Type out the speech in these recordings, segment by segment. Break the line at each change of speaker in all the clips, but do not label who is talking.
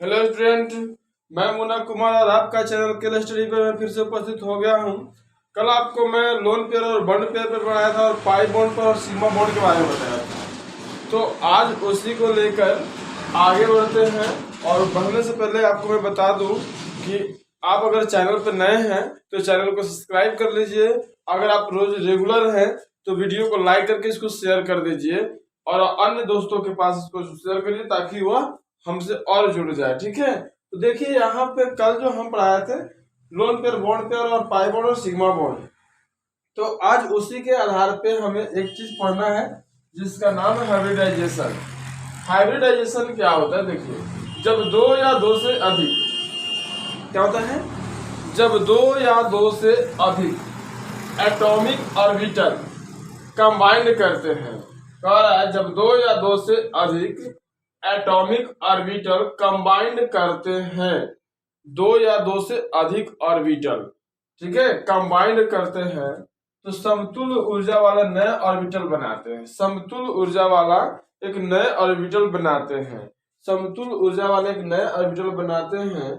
Hello student, मैं मुन्ना कुमार और आपका चैनल केल स्टडी पर मैं फिर से उपस्थित हो गया हूं। कल आपको मैं लोन पेयर और बॉन्ड पेयर पर पढ़ाया था और पाई बॉन्ड पर और सिग्मा बॉन्ड के बारे में बताया था। तो आज उसी को लेकर आगे बढ़ते हैं। और बढ़ने से पहले आपको मैं बता दूं कि आप अगर चैनल पर नए हैं तो चैनल को सब्सक्राइब कर लीजिए। अगर आप रोज रेगुलर हैं तो वीडियो को लाइक करके इसको शेयर कर दीजिए और अन्य दोस्तों के पास इसको शेयर करिए ताकि वह हमसे और जुड़ जाए। ठीक है, तो देखिए यहाँ पे कल जो हम पढ़ाए थे लोन पेयर, बॉन्ड पेयर और पाई बॉन्ड और सिग्मा बॉन्ड, तो आज उसी के आधार पे हमें एक चीज पढ़ना है जिसका नाम है हाइब्रिडाइजेशन। हाइब्रिडाइजेशन क्या होता है? देखिए, जब दो या दो से अधिक क्या होता है, जब दो या दो से अधिक एटॉमिक ऑर्बिटल कंबाइंड करते हैं। कह रहा है जब दो या दो से अधिक एटॉमिक ऑर्बिटल कंबाइंड करते हैं, दो या दो से अधिक ऑर्बिटल, ठीक है, कंबाइंड करते हैं तो समतुल्य ऊर्जा वाला नया ऑर्बिटल बनाते हैं। समतुल्य ऊर्जा वाला एक नए ऑर्बिटल बनाते हैं। समतुल्य ऊर्जा वाले एक नए ऑर्बिटल बनाते हैं,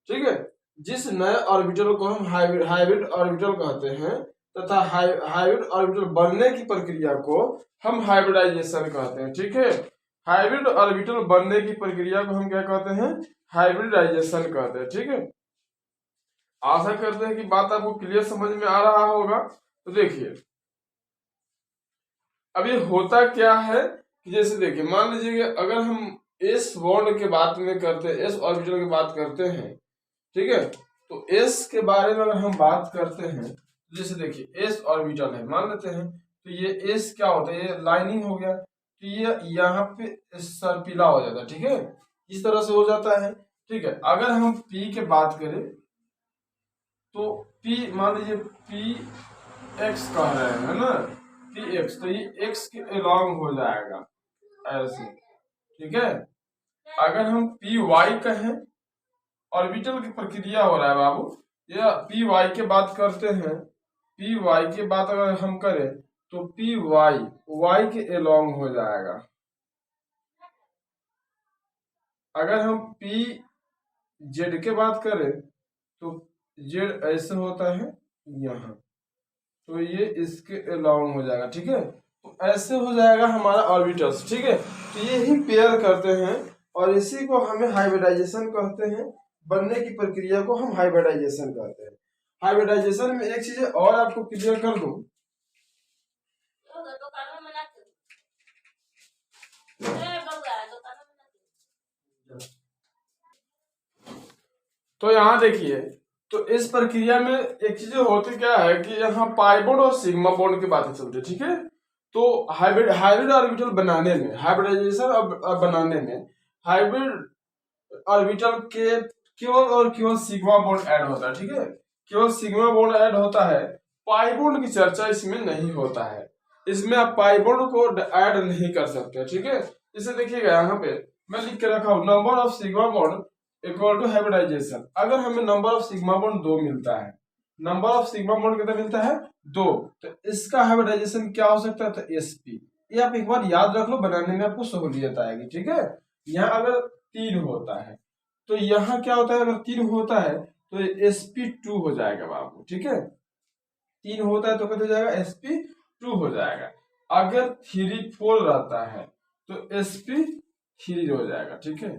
ठीक है। जिस नए ऑर्बिटल को हम हाइब्रिड ऑर्बिटल कहते हैं तथा हाइब्रिड ऑर्बिटल बनने की प्रक्रिया को हम हाइब्रिडाइजेशन कहते हैं, ठीक है। हाइब्रिड ऑर्बिटल बनने की प्रक्रिया को हम क्या कहते हैं? हाइब्रिडाइजेशन कहते हैं, ठीक है। आशा करते हैं कि बात आपको क्लियर समझ में आ रहा होगा। तो देखिए अभी होता क्या है कि जैसे देखिए, मान लीजिए कि अगर हम एस बॉन्ड के बात में करते हैं, एस ऑर्बिटल की बात करते हैं, ठीक है, तो एस के बारे में अगर हम बात करते हैं तो जैसे देखिए एस ऑर्बिटल है, मान लेते हैं, तो ये एस क्या होता है, ये लाइनिंग हो गया, तो ये यहाँ पे सर्पिला हो जाता है, ठीक है, इस तरह से हो जाता है, ठीक है। अगर हम पी के बात करें तो पी मान लीजिए पी एक्स कह रहे हैं, है ना, पी एक्स, तो ये एक्स के अलॉन्ग हो जाएगा ऐसे, ठीक है। अगर हम पी वाई कहें, ऑर्बिटल की प्रक्रिया हो रहा है बाबू, या पी वाई के बात करते हैं, पी वाई की बात अगर हम करें तो पी वाई वाई के अलॉन्ग हो जाएगा। अगर हम पी जेड के बात करें तो जेड ऐसे होता है यहाँ, तो ये इसके अलॉन्ग हो जाएगा, ठीक है। तो ऐसे हो जाएगा हमारा ऑर्बिटल्स, ठीक है। तो ये ही पेयर करते हैं और इसी को हमें हाइब्रिडाइजेशन कहते हैं। बनने की प्रक्रिया को हम हाइब्रिडाइजेशन कहते हैं। हाइब्रिडाइजेशन में एक चीज और आपको क्लियर कर दूं, तो यहाँ देखिए, तो इस प्रक्रिया में एक चीज होती क्या है कि यहाँ पाई बॉन्ड और सिग्मा बॉन्ड की बातें चलती है, ठीक है। तो हाइब्रिड हाइब्रिड ऑर्बिटल बनाने में, हाइब्रिडाइजेशन बनाने में हाइब्रिड ऑर्बिटल के केवल और केवल सिग्मा बॉन्ड ऐड होता है, ठीक है। केवल सिग्मा बॉन्ड ऐड होता है, पाई बॉन्ड की चर्चा इसमें नहीं होता है। इसमें आप पाई बॉन्ड को ऐड नहीं कर सकते, ठीक है। इसे देखिएगा यहाँ पे मैं लिख के रखा हूं, number of sigma bond equal to hybridization. अगर हमें नंबर ऑफ सिग्मा बॉन्ड 2 मिलता है, नंबर ऑफ सिग्मा बॉन्ड कितना मिलता है? 2, तो इसका हाइब्रिडाइजेशन क्या हो सकता है? तो sp। ये आप एक बार याद रख लो, बनाने में आपको सहूलियत आएगी, ठीक है। यहाँ अगर 3 होता है तो यहाँ क्या होता है? अगर 3 होता है तो sp2 हो जाएगा बाबू, ठीक है। 3 होता है तो कितना हो जाएगा? sp2 हो जाएगा। अगर 3 4 रहता है तो sp3 हो जाएगा, ठीक है,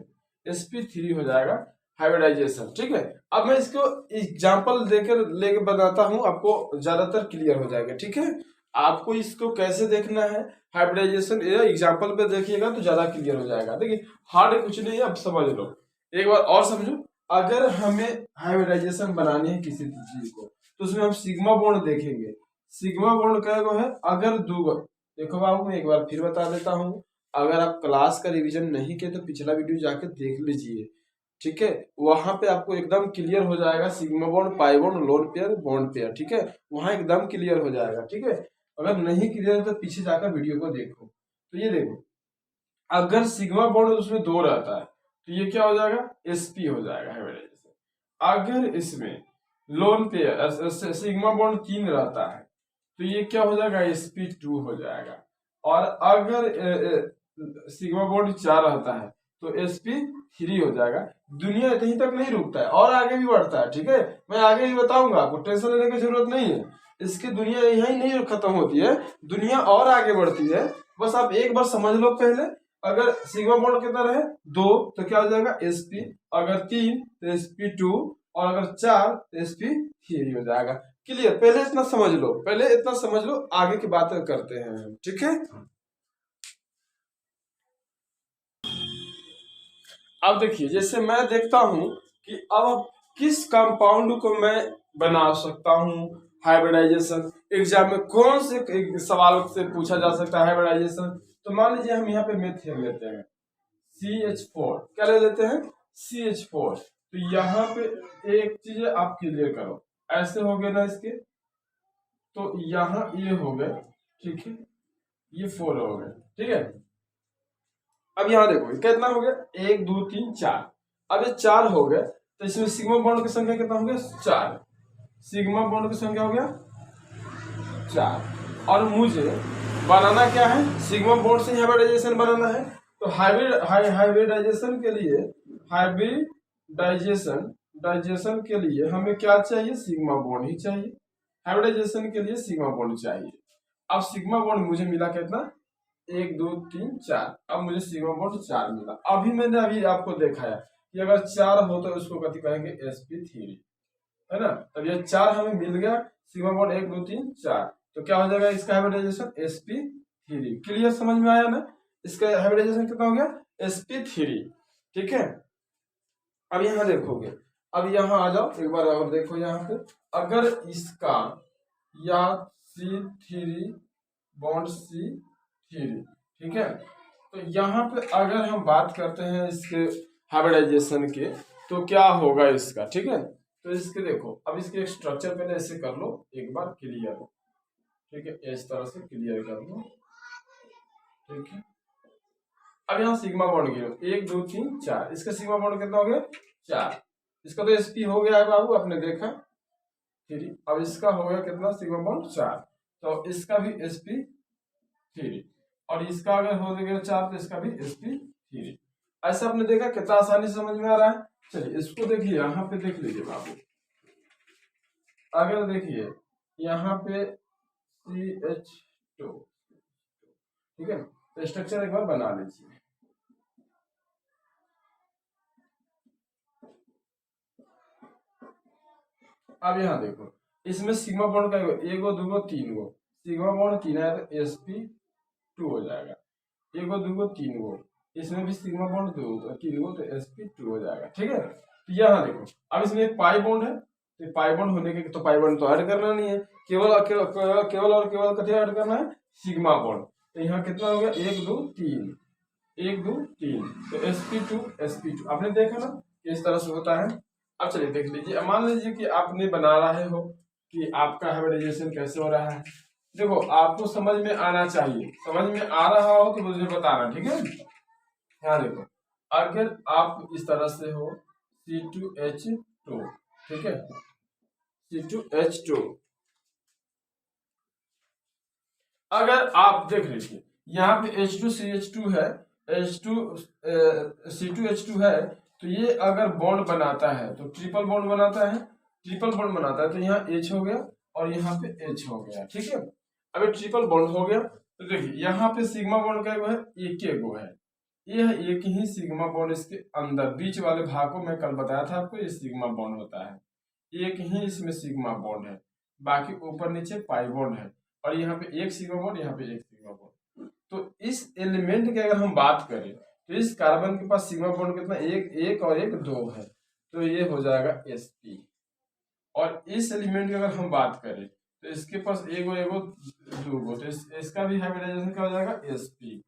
sp3 हो जाएगा हाइब्रिडाइजेशन, ठीक है। अब मैं इसको एग्जांपल देकर लेके बताता हूं, आपको ज्यादातर क्लियर हो जाएगा, ठीक है। आपको इसको कैसे देखना है हाइब्रिडाइजेशन, एग्जांपल पे देखिएगा तो ज्यादा क्लियर हो जाएगा। देखिए हार्ड कुछ नहीं है, अब समझ लो, एक बार और समझो। अगर हमें हाइब्रिडाइजेशन बनानी है किसी चीज को तो उसमें हम सिग्मा बॉन्ड देखेंगे। सिग्मा बॉन्ड क्या है? अगर दो, देखो बाबू मैं एक बार फिर बता देता हूँ, अगर आप क्लास का रिवीजन नहीं किए तो पिछला वीडियो जाके देख लीजिए, ठीक है। वहां पे आपको एकदम क्लियर हो जाएगा sigma bond, pi bond, lone pair, bond pair, ठीक है, वहां एकदम क्लियर हो जाएगा, ठीक है। अगर नहीं क्लियर है तो पीछे जाकर वीडियो को देखो। तो ये देखो, अगर सिग्मा बॉन्ड उसमें 2 रहता है तो ये क्या हो जाएगा? sp हो जाएगा हाइब्रिडाइजेशन। अगर इसमें लोन पेयर सिग्मा बॉन्ड 3 रहता है तो ये क्या हो जाएगा? sp2 हो जाएगा। और अगर सिग्मा बॉन्ड 4 रहता है तो sp3 हो जाएगा। दुनिया यहीं तक नहीं रुकता है और आगे भी बढ़ता है, ठीक है, मैं आगे भी बताऊंगा, आपको टेंशन लेने की जरूरत नहीं है। इसकी दुनिया यहीं नहीं खत्म होती है, दुनिया और आगे बढ़ती है। बस आप एक बार समझ लो पहले, अगर सिग्मा बॉन्ड कितना रहे 2 तो क्या हो जाएगा sp, अगर 3 तो sp2, और अगर 4 तो sp3 हो जाएगा। क्लियर, पहले इतना समझ लो, पहले इतना समझ लो, आगे की बात करते हैं हम, ठीक है। अब देखिए, जैसे मैं देखता हूं कि अब किस कंपाउंड को मैं बना सकता हूं हाइब्रिडाइजेशन, एग्जाम में कौन से सवाल से पूछा जा सकता है हाइब्रिडाइजेशन। तो मान लीजिए हम यहाँ पे मेथियन लेते हैं CH4, क्या ले लेते हैं CH4। तो यहाँ पे एक चीज आप क्लियर करो, ऐसे हो गए ना इसके, तो यहाँ ये हो गए, ठीक है, ये 4 हो गए, ठीक है। अब यहाँ देखो कितना हो गया, 1 2 3 4, अब ये 4 हो गए, तो इसमें सिग्मा बॉन्ड की संख्या कितना हो गया 4, सिग्मा बॉन्ड की संख्या हो गया 4। और मुझे बनाना क्या है, सिग्मा बॉन्ड से हाइब्रिडाइजेशन बनाना है। तो हाइब्रिडाइजेशन के लिए, हाइब्रिडाइजेशन के लिए हमें क्या चाहिए, सिग्मा बॉन्ड ही चाहिए। हाइब्रिडाइजेशन के लिए सिग्मा बॉन्ड चाहिए। अब सिग्मा बॉन्ड मुझे मिला कितना, 1 2 3 4, अब मुझे सिग्मा बॉन्ड 4 मिला। मैंने अभी आपको दिखाया कि अगर 4 हो तो उसको कथी कहेंगे sp3, है ना। तब ये 4 हमें मिल गया, सिग्मा बॉन्ड 1 2 3 4, तो क्या हो जाएगा इसका हाइब्रिडाइजेशन sp3। क्लियर, समझ में आया ना, इसका हाइब्रिडाइजेशन कितना हो गया sp3, ठीक है। अब यहाँ देखोगे, अब यहाँ आ जाओ एक बार और देखो, यहाँ पे अगर इसका या C3 बॉन्ड C3, ठीक है, तो यहाँ पे अगर हम बात करते हैं इसके हाइब्रिडाइजेशन के, तो क्या होगा इसका, ठीक है। तो इसके देखो, अब इसके स्ट्रक्चर पहले ऐसे कर लो एक बार क्लियर, ठीक है, इस तरह से क्लियर कर लो, ठीक है। अब यहाँ सिग्मा बॉन्ड गिरो, 1 2 3 4, इसका सिग्मा बॉन्ड कितना हो गया 4, इसका तो sp हो गया है बाबू, आपने देखा, ठीक। अब इसका हो गया कितना, सिग्मा बॉन्ड 4, तो इसका भी sp3, और इसका अगर हो गया 4 तो इसका भी sp3। ऐसा आपने देखा, कितना आसानी से समझ में आ रहा है। चलिए इसको देखिए, यहाँ पे देख लीजिए बाबू, अगर देखिए यहाँ पे CH2, ठीक है, तो स्ट्रक्चर एक बार बना लीजिए। अब यहाँ देखो, इसमें सिग्मा बॉन्ड का 1 2 3 गो, सिग्मा बॉन्ड 3 है तो sp2 हो जाएगा, 1 2 3 गो, इसमें भी सिग्मा बॉन्ड 2 3 गो, तो sp2 हो जाएगा, ठीक है। तो यहाँ देखो, अब इसमें एक पाई बॉन्ड है, तो पाई बॉन्ड होने के, तो पाई बॉन्ड तो ऐड करना नहीं है, केवल केवल कथी ऐड करना है, सिग्मा बॉन्ड। तो यहाँ कितना हो गया, 1 2 3, 1 2 3, तो sp2 आपने देखा ना किस तरह से होता है। अब चलिए देख लीजिए, अब मान लीजिए कि आपने बना रहे हो कि आपका हाइब्रिडाइजेशन कैसे हो रहा है। देखो आपको समझ में आना चाहिए, समझ में आ रहा हो तो मुझे बताना, ठीक है। यहाँ देखो, अगर आप इस तरह से हो C2H2, ठीक है, C2H2, अगर आप देख लीजिए यहाँ पे H2CH2 है, C2H2 है, तो ये अगर बॉन्ड बनाता है तो ट्रिपल बॉन्ड बनाता है, ट्रिपल बॉन्ड बनाता है, तो यहाँ H हो गया और यहाँ पे H हो गया, ठीक है। अब ये ट्रिपल बॉन्ड हो गया, तो देखिए यहाँ पे सिग्मा बॉन्ड का है, एक गो है, ये है एक ही सिग्मा बॉन्ड, इसके अंदर बीच वाले भाग को मैं कल बताया था आपको, ये सिग्मा बॉन्ड होता है, एक ही इसमें सिग्मा बॉन्ड है, बाकी ऊपर नीचे पाई बॉन्ड है, और यहाँ पे एक सिग्मा बॉन्ड, यहाँ पे एक सिग्मा बॉन्ड। तो इस एलिमेंट की अगर हम बात करें तो इस कार्बन के पास सिग्मा बॉन्ड कितना, एक और एक 2 है, तो ये हो जाएगा sp। और इस एलिमेंट की अगर हम बात करें तो इसके पास एगो 2 गो, तो इसका भी हाइब्रिडाइजेशन क्या हो जाएगा sp।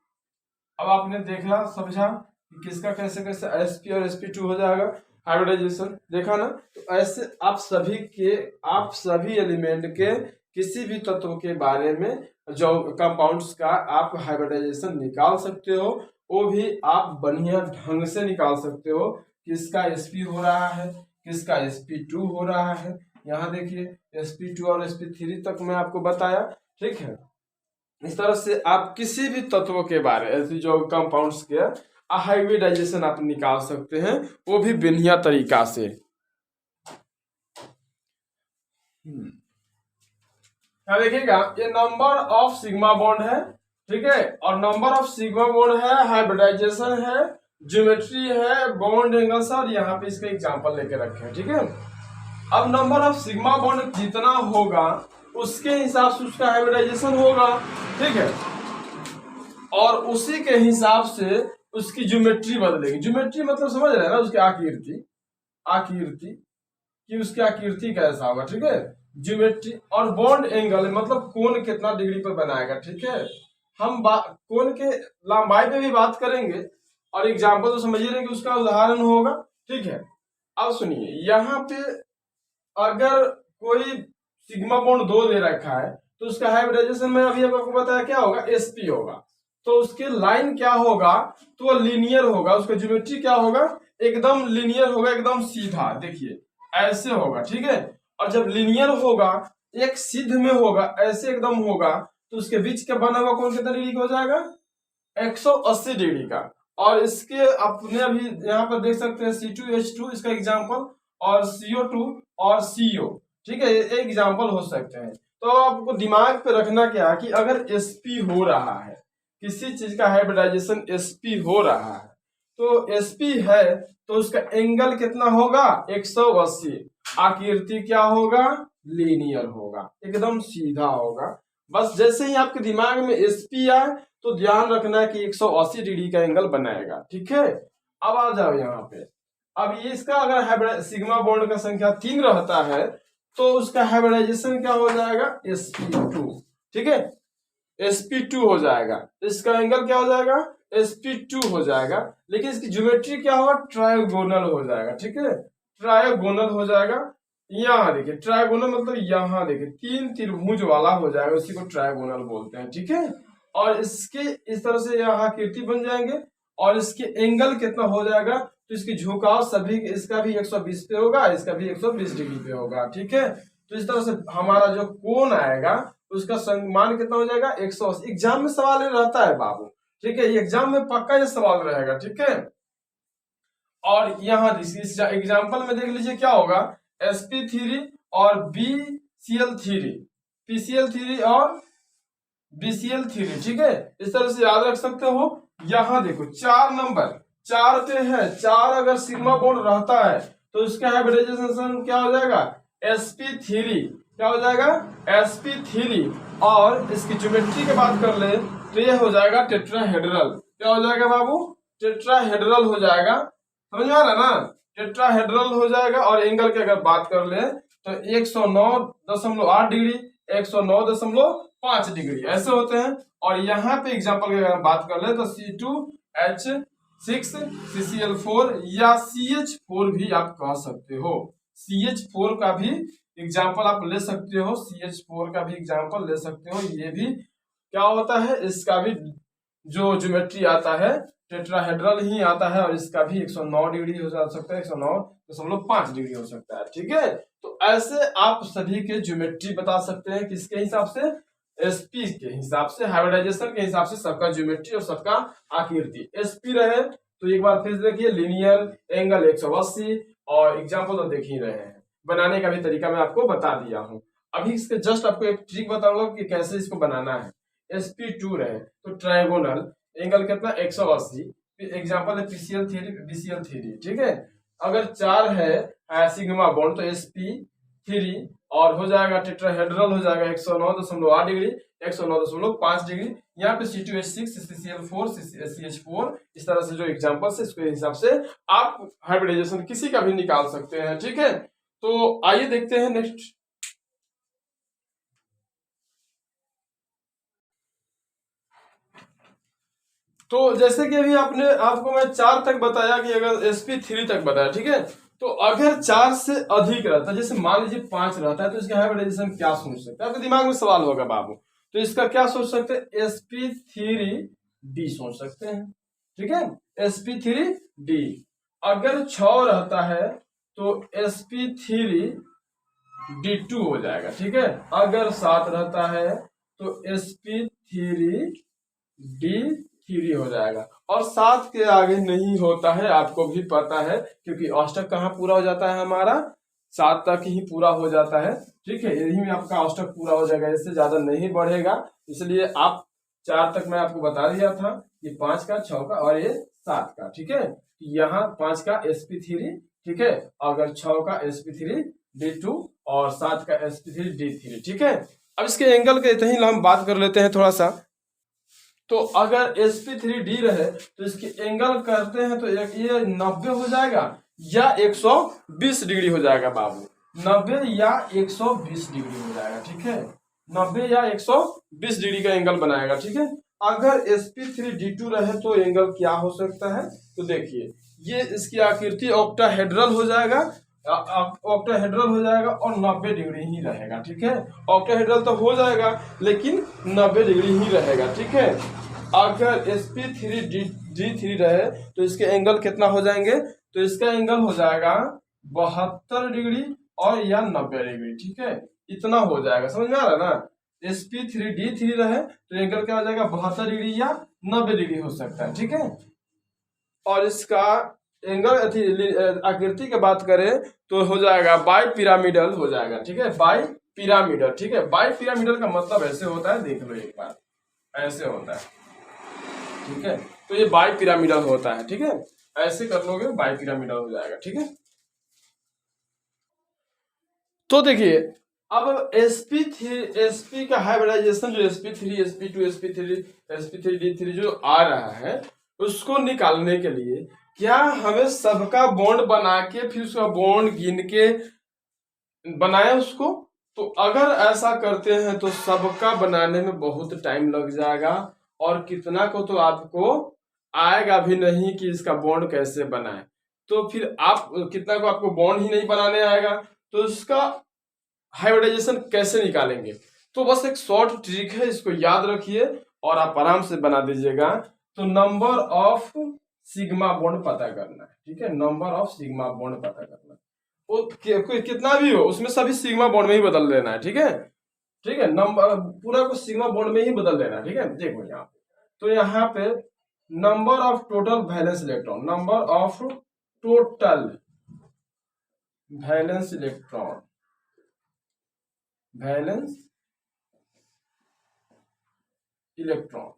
अब आपने देखा समझा कि किसका कैसे कैसे sp और sp2 हो जाएगा हाइब्रिडाइजेशन, देखा ना। तो ऐसे आप सभी एलिमेंट के किसी भी तत्व के बारे में, जो कंपाउंड्स का आप हाइब्रिडाइजेशन निकाल सकते हो, वो भी आप बढ़िया ढंग से निकाल सकते हो, किसका sp हो रहा है, किसका sp2 हो रहा है। यहाँ देखिए sp2 और sp3 तक मैं आपको बताया, ठीक है। इस तरह से आप किसी भी तत्व के बारे, ऐसे जो कंपाउंड्स के हाइब्रिडाइजेशन आप निकाल सकते हैं, वो भी बढ़िया तरीका से। क्या देखिएगा, ये नंबर ऑफ सिग्मा बॉन्ड है, ठीक है, और नंबर ऑफ सिग्मा बॉन्ड है, हाइब्रिडाइजेशन है, ज्योमेट्री है, बॉन्ड एंगल्स, और यहाँ पे इसका एग्जांपल लेके रखे हैं, ठीक है। अब नंबर ऑफ सिग्मा बॉन्ड जितना होगा उसके हिसाब से उसका हाइब्रिडाइजेशन होगा, ठीक है, और उसी के हिसाब से उसकी ज्योमेट्री बदलेगी। ज्योमेट्री मतलब समझ रहे हैं ना, उसकी आकृति, आकृति कि उसकी आकृति कैसा होगा, ठीक है। ज्योमेट्री और बॉन्ड एंगल मतलब कोण कितना डिग्री पर बनाएगा, ठीक है। हम कोण के लंबाई पे भी बात करेंगे, और एग्जांपल तो समझिए रहे कि उसका उदाहरण होगा, ठीक है। अब सुनिए, यहाँ पे अगर कोई सिग्मा बॉन्ड 2 दे रखा है तो उसका हाइब्रिडाइजेशन में अभी आपको बताया क्या होगा, sp होगा। तो उसके लाइन क्या होगा, तो लीनियर होगा, उसका ज्योमेट्री क्या होगा, एकदम लीनियर होगा, एकदम सीधा, देखिए ऐसे होगा, ठीक है। और जब लीनियर होगा, एक सीध में होगा, ऐसे एकदम होगा, तो उसके बीच का बना हुआ कोण कितना डिग्री का हो जाएगा, 180 डिग्री का। और इसके अपने अभी यहाँ पर देख सकते हैं C2H2 इसका एग्जांपल, और CO2 और CO, ठीक है, ये एग्जांपल हो सकते हैं। तो आपको दिमाग पे रखना क्या कि अगर sp हो रहा है, किसी चीज का हाइब्रिडाइजेशन sp हो रहा है, तो sp है तो उसका एंगल कितना होगा, 180। आकृति क्या होगा, लीनियर होगा, एकदम सीधा होगा। बस जैसे ही आपके दिमाग में sp आए तो ध्यान रखना है कि 180 डिग्री का एंगल बनाएगा, ठीक है। अब आ जाओ यहाँ पे, अब ये इसका अगर सिग्मा बॉन्ड का संख्या 3 रहता है तो उसका हाइब्रिडाइजेशन क्या हो जाएगा, sp2, ठीक है, sp2 हो जाएगा। इसका एंगल क्या हो जाएगा, sp2 हो जाएगा। लेकिन इसकी ज्योमेट्री क्या होगा, ट्रायगोनल हो जाएगा, ठीक है, ट्रायगोनल हो जाएगा। यहाँ देखिए ट्रायगोनल मतलब यहाँ देखिए 3 त्रिभुज वाला हो जाएगा, उसी को ट्रायगोनल बोलते हैं, ठीक है। और इसके इस तरह से यहाँ आकृति बन जाएंगे, और इसके एंगल कितना हो जाएगा, तो इसकी झुकाव सभी, इसका भी 120 पे होगा, इसका भी 120 डिग्री पे होगा, ठीक है। तो इस तरह से हमारा जो कोण आएगा उसका मान कितना हो जाएगा, 180। एग्जाम में सवाल रहता है बाबू, ठीक है, एग्जाम में पक्का ये सवाल रहेगा, ठीक है। और यहाँ इस एग्जाम्पल में देख लीजिए क्या होगा, sp3 और bcl3, pcl3 और bcl3, ठीक है, इस तरह से याद रख सकते हो। यहाँ देखो 4 नंबर 4 पे है, 4 अगर सिग्मा बॉन्ड रहता है तो इसका हाइब्रिडाइजेशन क्या हो जाएगा, sp3, क्या हो जाएगा, sp3। और इसकी ज्योमेट्री की बात कर ले तो ये हो जाएगा टेट्राहेड्रल। क्या हो जाएगा बाबू, टेट्राहेड्रल हो जाएगा, समझ में आ रहा है ना, टेट्राहेड्रल हो जाएगा। और एंगल की अगर बात कर ले तो 109.8 डिग्री, 109.5 डिग्री ऐसे होते हैं। और यहाँ पे एग्जांपल की अगर बात कर ले तो C2H6 CCl4 या CH4 भी आप कह सकते हो, CH4 का भी एग्जांपल आप ले सकते हो, CH4 का भी एग्जांपल ले सकते हो। ये भी क्या होता है, इसका भी जो ज्योमेट्री आता है टेट्राहेड्रल ही आता है, और इसका भी 109 डिग्री हो सकता है, 109.5 डिग्री हो सकता है, ठीक है। तो ऐसे आप सभी के ज्योमेट्री बता सकते हैं, किसके हिसाब से, sp के हिसाब से, हाइब्रिडाइजेशन के हिसाब से सबका ज्योमेट्री और सबका आकृति। sp रहे तो एक बार फिर देखिए लीनियर, एंगल 180, और एग्जाम्पल तो देख ही रहे हैं, बनाने का भी तरीका मैं आपको बता दिया हूँ। अभी इसके जस्ट आपको एक ट्रिक बताऊंगा कि कैसे इसको बनाना है। sp2 रहे तो ट्रायगोनल, एंगल कितना 180, एग्जांपल है pcl3 bcl3, ठीक है। अगर 4 है सिग्मा बॉन्ड तो sp3 और हो जाएगा टेट्राहेड्रल, हो जाएगा 109.8 डिग्री, 109.5 डिग्री। यहाँ पे C2H6 CCl4 CH4, इस तरह से जो एग्जांपल है इसके हिसाब से आप हाइब्रिडाइजेशन किसी का भी निकाल सकते हैं, ठीक है। तो आइए देखते हैं नेक्स्ट। तो जैसे कि अभी आपको मैं 4 तक बताया कि अगर sp3 तक बताया, ठीक है। तो अगर 4 से अधिक रहता है, जैसे मान लीजिए 5 रहता है, तो इसका हाइब्रिडाइजेशन क्या सोच सकते हैं, आपके दिमाग में सवाल होगा बाबू। तो इसका क्या सोच सकते हैं, sp3d सोच सकते हैं, ठीक है, sp3d। अगर 6 रहता है तो sp3d2 हो जाएगा, ठीक है। अगर 7 रहता है तो sp3d3 3 हो जाएगा। और 7 के आगे नहीं होता है, आपको भी पता है, क्योंकि अष्टक कहाँ पूरा हो जाता है हमारा, 7 तक ही पूरा हो जाता है। ठीक है, यही में आपका अष्टक पूरा हो जाएगा, इससे ज्यादा नहीं बढ़ेगा। इसलिए आप 4 तक मैं आपको बता दिया था, ये 5 का, 6 का और ये 7 का। ठीक है, यहाँ 5 का sp3, ठीक है, अगर 6 का sp3d2 और 7 का sp3d3। ठीक है, अब इसके एंगल के इतनी हम बात कर लेते हैं थोड़ा सा। तो अगर sp3d रहे तो इसके एंगल करते हैं तो ये 90 हो जाएगा या 120 डिग्री हो जाएगा बाबू, 90 या 120 डिग्री हो जाएगा। ठीक है, 90 या 120 डिग्री का एंगल बनाएगा। ठीक है, अगर sp3d2 रहे तो एंगल क्या हो सकता है, तो देखिए ये इसकी आकृति ऑक्टाहेड्रल हो जाएगा, ऑक्टाहेड्रल हो जाएगा और 90 डिग्री ही रहेगा। ठीक है, ऑक्टाहेड्रल तो हो जाएगा लेकिन 90 डिग्री ही रहेगा। ठीक है, अगर sp3d3 रहे तो इसके एंगल कितना हो जाएंगे, तो इसका एंगल हो जाएगा 72 डिग्री और या 90 डिग्री। ठीक है, इतना हो जाएगा, समझ में आ रहा है ना। sp3d3 रहे तो एंगल क्या हो जाएगा, 72 डिग्री या 90 डिग्री हो सकता है। ठीक है, और इसका एंगल आकृति की बात करें तो हो जाएगा बाई पिरामिडल हो जाएगा। ठीक है, बाई पिरामिडल। ठीक है, बाई पिरामिडल का मतलब ऐसे होता है, देख लो एक बार, ऐसे होता है। ठीक है, तो ये बाई पिरामिडल होता है। ठीक है, ऐसे कर लोगे बाई पिरामिडल हो जाएगा। ठीक है, तो देखिए अब sp का हाइब्रिडाइजेशन जो sp3 sp2 sp3d3 जो आ रहा है उसको निकालने के लिए क्या हमें सबका बॉन्ड बना के फिर उसका बॉन्ड गिन के बनाए उसको, तो अगर ऐसा करते हैं तो सबका बनाने में बहुत टाइम लग जाएगा और कितना को तो आपको आएगा भी नहीं कि इसका बॉन्ड कैसे बनाए। तो फिर आप कितना को आपको बॉन्ड ही नहीं बनाने आएगा तो इसका हाइब्रिडाइजेशन कैसे निकालेंगे। तो बस एक शॉर्ट ट्रिक है, इसको याद रखिए और आप आराम से बना दीजिएगा। तो नंबर ऑफ सिग्मा बॉन्ड पता करना है। ठीक है, नंबर ऑफ सिग्मा बॉन्ड पता करना है, वो कितना भी हो उसमें सभी सिग्मा बॉन्ड में ही बदल देना है। ठीक है, ठीक है, नंबर पूरा को सिग्मा बॉन्ड में ही बदल देना है। ठीक है, देखो यहाँ पे, तो यहाँ पे number of total valence electron, number of total valence electron, valence electron.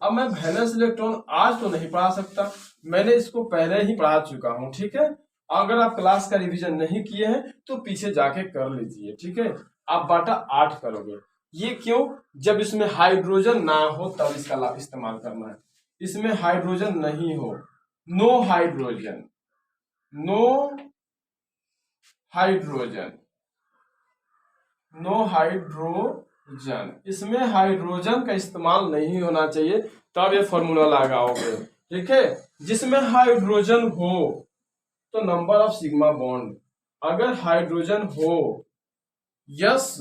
अब मैं वैलेंस इलेक्ट्रॉन आज तो नहीं पढ़ा सकता, मैंने इसको पहले ही पढ़ा चुका हूं। ठीक है, अगर आप क्लास का रिवीजन नहीं किए हैं तो पीछे जाके कर लीजिए। ठीक है, आप बटा 8 करोगे। ये क्यों, जब इसमें हाइड्रोजन ना हो तब इसका इस्तेमाल करना है, इसमें हाइड्रोजन नहीं हो, no hydrogen, no hydrogen, no hydrogen, इसमें हाइड्रोजन का इस्तेमाल नहीं होना चाहिए, तब ये फॉर्मूला लगाओगे। ठीक है, जिसमें हाइड्रोजन हो तो नंबर ऑफ सिग्मा बॉन्ड, अगर हाइड्रोजन हो, यस,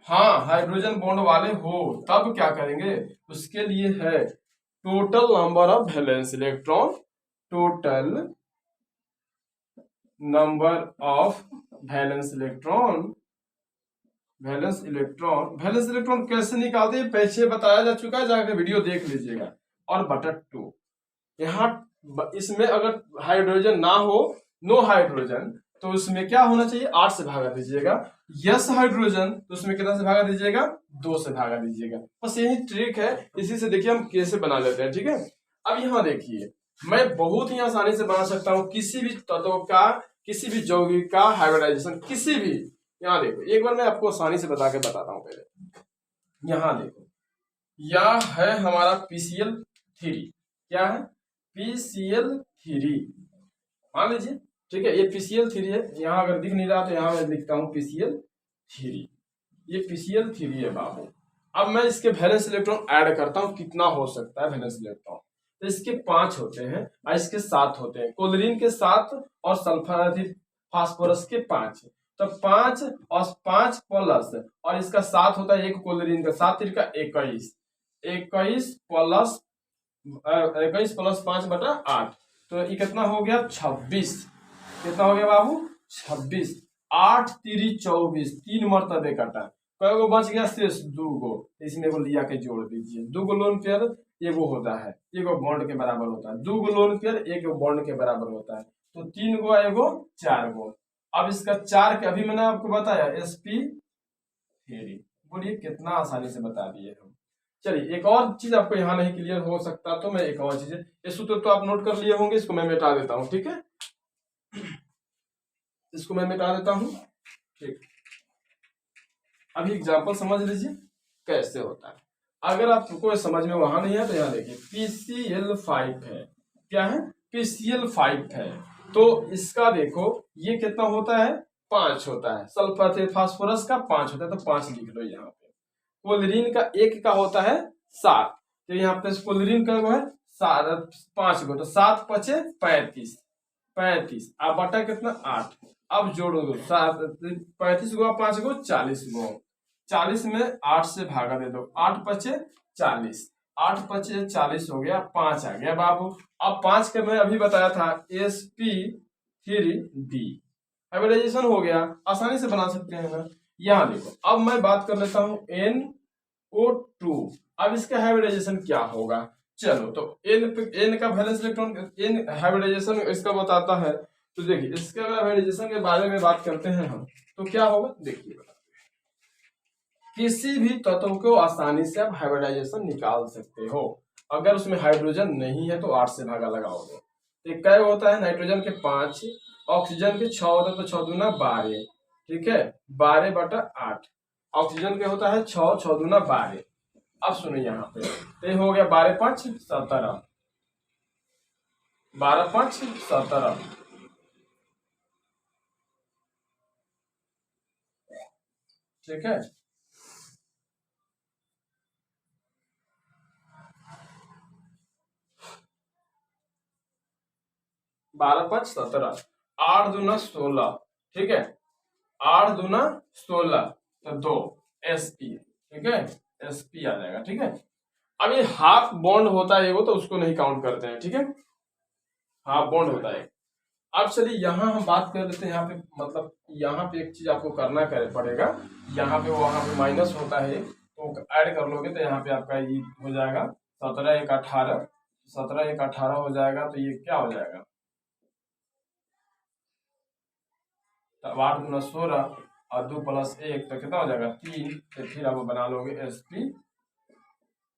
हाँ हाइड्रोजन बॉन्ड वाले हो, तब क्या करेंगे, उसके लिए है total number of valence electron, total number of valence electron, valence electron, valence electron कैसे निकालते हैं पीछे बताया जा चुका है, जाकर वीडियो देख लीजिएगा। और बटा 2, यहाँ इसमें अगर हाइड्रोजन ना हो, नो हाइड्रोजन, तो उसमें क्या होना चाहिए, 8 से भागा दीजिएगा। यस हाइड्रोजन, तो उसमें कितना से भागा दीजिएगा, 2 से भागा दीजिएगा। बस यही ट्रिक है, इसी से देखिए हम कैसे बना लेते हैं। ठीक है, अब यहाँ देखिए मैं बहुत ही आसानी से बना सकता हूँ किसी भी तत्व का, किसी भी यौगिक का हाइब्रिडाइजेशन, किसी भी। यहाँ देखो एक बार मैं आपको आसानी से बता के बताता हूँ। पहले यहाँ देखो, यह है हमारा PCl3, क्या है, PCl3 मान लीजिए। ठीक है, ये PCl3 है, यहाँ अगर दिख नहीं रहा तो यहाँ मैं लिखता हूँ PCl3, ये PCl3 है बाबू। अब मैं इसके वैलेंस इलेक्ट्रॉन ऐड करता हूँ, कितना हो सकता है वैलेंस इलेक्ट्रॉन, तो इसके 5 होते हैं और इसके 7 होते हैं, क्लोरीन के 7 और सल्फर फास्फोरस के 5, तो 5 और 5 प्लस, और इसका 7 होता है, एक क्लोरीन का 7 तिरका 21, 21 प्लस 21 प्लस 5 बटा 8, तो ये कितना हो गया, 26। कितना हो गया बाबू, 26, 8 तिरी 24, 3 मरतबे कटा, कई गो बच गया, शेष 2 गो, इसमें को लिया के जोड़ दीजिए, 2 गो लोन पेयर, ये वो होता है, ये वो बॉन्ड के बराबर होता है। 2 गो लोन पेयर एक बॉन्ड के बराबर होता है। तो 3 गो एगो 4 गो। अब इसका 4 के अभी मैंने आपको बताया sp3। बोलिए कितना आसानी से बता दिए हम। चलिए एक और चीज आपको यहाँ नहीं क्लियर हो सकता तो मैं एक और चीज, ये सूत्र तो आप नोट कर लिए होंगे, इसको मैं मिटा देता हूँ, ठीक है, इसको मैं मिटा देता हूँ, ठीक। अभी एग्जाम्पल समझ लीजिए कैसे होता है। अगर आपको समझ में वहां नहीं है तो यहाँ देखिए PCl5 है, क्या है, PCl5 है। तो इसका देखो ये कितना होता है, 5 होता है। सल्फर फास्फोरस का 5 होता है, तो 5 लिख लो यहाँ पे। क्लोरीन का 1 का होता है 7, तो यहाँ पे क्लोरीन का वो है 5 गो, तो 7 पचे 35, अब बटा कितना 8। अब जोड़ो 35 गो 5 गो 40 गो, 40 में 8 से भागा दे दो, 8 पचे 40, 8 पचे 40 हो गया, 5 आ गया बाबू। अब 5 का मैं अभी बताया था sp3b, हाइब्रिडाइजेशन हो गया, आसानी से बना सकते हैं ना। यहाँ देखो अब मैं बात कर लेता हूँ NO2। अब इसका हाइब्रिडाइजेशन क्या होगा, चलो तो N का वैलेंस इलेक्ट्रॉन, N हाइब्रिडाइजेशन इसका बताता है। तो देखिए इसके हाइब्रिडाइजेशन के बारे में बात करते हैं हम, तो क्या होगा देखिए, किसी भी तत्व को आसानी से आप हाइब्रिडाइजेशन निकाल सकते हो। अगर उसमें हाइड्रोजन नहीं है तो 8 से भागा लगाओगे, तो क्या होता है, नाइट्रोजन के 5, ऑक्सीजन के 6 होता है, तो 6 दूना 12, ठीक है, 12 बटा 8। ऑक्सीजन के होता है 6, 6 दूना 12। अब सुनिए यहाँ पे, तो ये हो गया 12 5 17, 12 5 17, ठीक है। बारह 5 17, 8 दूना 16, ठीक है, 8 दूना 16, तो 2 sp, ठीक है, sp आ जाएगा, ठीक है। अब ये हाफ बॉन्ड होता है वो, तो उसको नहीं काउंट करते हैं, ठीक है, हाफ बॉन्ड होता है। अब चलिए यहाँ हम बात कर लेते हैं, यहाँ पे मतलब यहाँ पे एक चीज आपको करना पड़ेगा, यहाँ पे वहां पे माइनस होता है, तो ऐड कर लोगे तो यहाँ पे आपका ये हो जाएगा 17 1 18, 17 1 18 हो जाएगा, तो ये क्या हो जाएगा, 8 गुना 16 और 2 + 1 तो कितना हो जाएगा 3, तो फिर आप बना लोगे sp2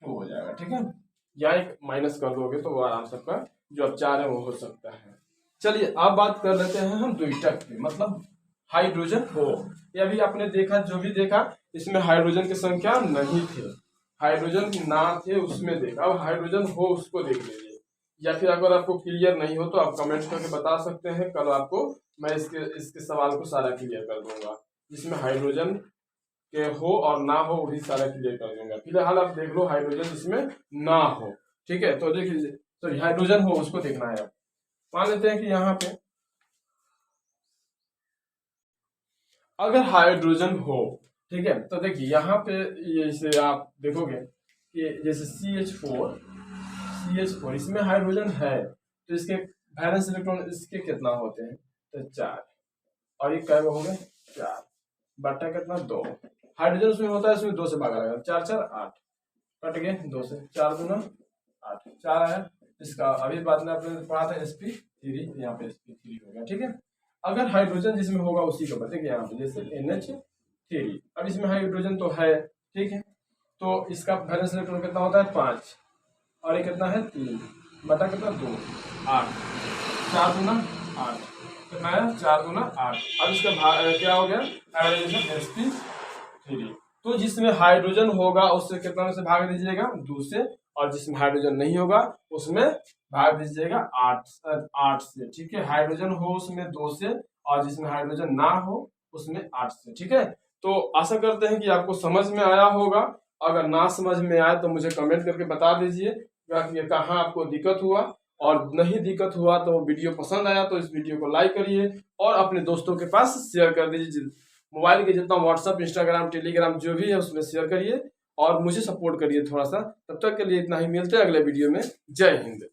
हो जाएगा, ठीक है। या एक माइनस कर दोगे तो वो आराम से आपका जो आप चाह रहे हैं वो हो सकता है। चलिए अब बात कर लेते हैं हम द्वितीयक की, मतलब हाइड्रोजन हो। ये अभी आपने देखा, जो भी देखा इसमें हाइड्रोजन की संख्या नहीं थे, हाइड्रोजन ना थे उसमें देखा, अब हाइड्रोजन हो उसको देख लीजिए। या फिर अगर आपको क्लियर नहीं हो तो आप कमेंट करके बता सकते हैं, कल आपको मैं इसके सवाल को सारा क्लियर कर दूंगा, जिसमें हाइड्रोजन के हो और ना हो वही सारा क्लियर कर दूंगा। फिलहाल आप देख लो हाइड्रोजन इसमें ना हो, ठीक है। तो देखिए सॉरी हाइड्रोजन हो उसको देखना है। अब मान लेते हैं कि यहाँ पे अगर हाइड्रोजन हो, ठीक है, तो देखिए यहाँ पे जैसे आप देखोगे कि जैसे CH4 इसमें हाइड्रोजन है, तो इसके वैलेंस इलेक्ट्रॉन इसके कितना होते हैं, तो 4, और ये क्या हो गए 4 बटा कितना 2, हाइड्रोजन उसमें होता है, उसमें 2 से भागा लगा, 4 4 8 कट गए, 2 से 4 दूना 8, 4 आया। इसका अभी बाद में आपने पढ़ा था sp3, यहाँ पे sp3 हो गया, ठीक है। अगर हाइड्रोजन जिसमें होगा उसी को बताइए, यहाँ पे जैसे NH3, अब इसमें हाइड्रोजन तो है, ठीक है, तो इसका वैलेंस इलेक्ट्रॉन कितना होता है 5, और ये कितना है 3 बटा कितना 2 8, 4 दूना 8 कितना है 4 दूना 8। अब इसका क्या हो गया हाइड्रोजन sp3। तो जिसमें हाइड्रोजन होगा उससे कितना में से भाग दीजिएगा 2 से, और जिसमें हाइड्रोजन नहीं होगा उसमें भाग दीजिएगा 8 से, ठीक है। हाइड्रोजन हो उसमें 2 से, और जिसमें हाइड्रोजन ना हो उसमें 8 से, ठीक है। तो आशा करते हैं कि आपको समझ में आया होगा। अगर ना समझ में आए तो मुझे कमेंट करके बता दीजिए कि कहाँ आपको दिक्कत हुआ, और नहीं दिक्कत हुआ तो वीडियो पसंद आया तो इस वीडियो को लाइक करिए और अपने दोस्तों के पास शेयर कर दीजिए। मोबाइल के जितना व्हाट्सअप इंस्टाग्राम टेलीग्राम जो भी है उसमें शेयर करिए और मुझे सपोर्ट करिए थोड़ा सा। तब तक के लिए इतना ही, मिलते हैं अगले वीडियो में। जय हिंद।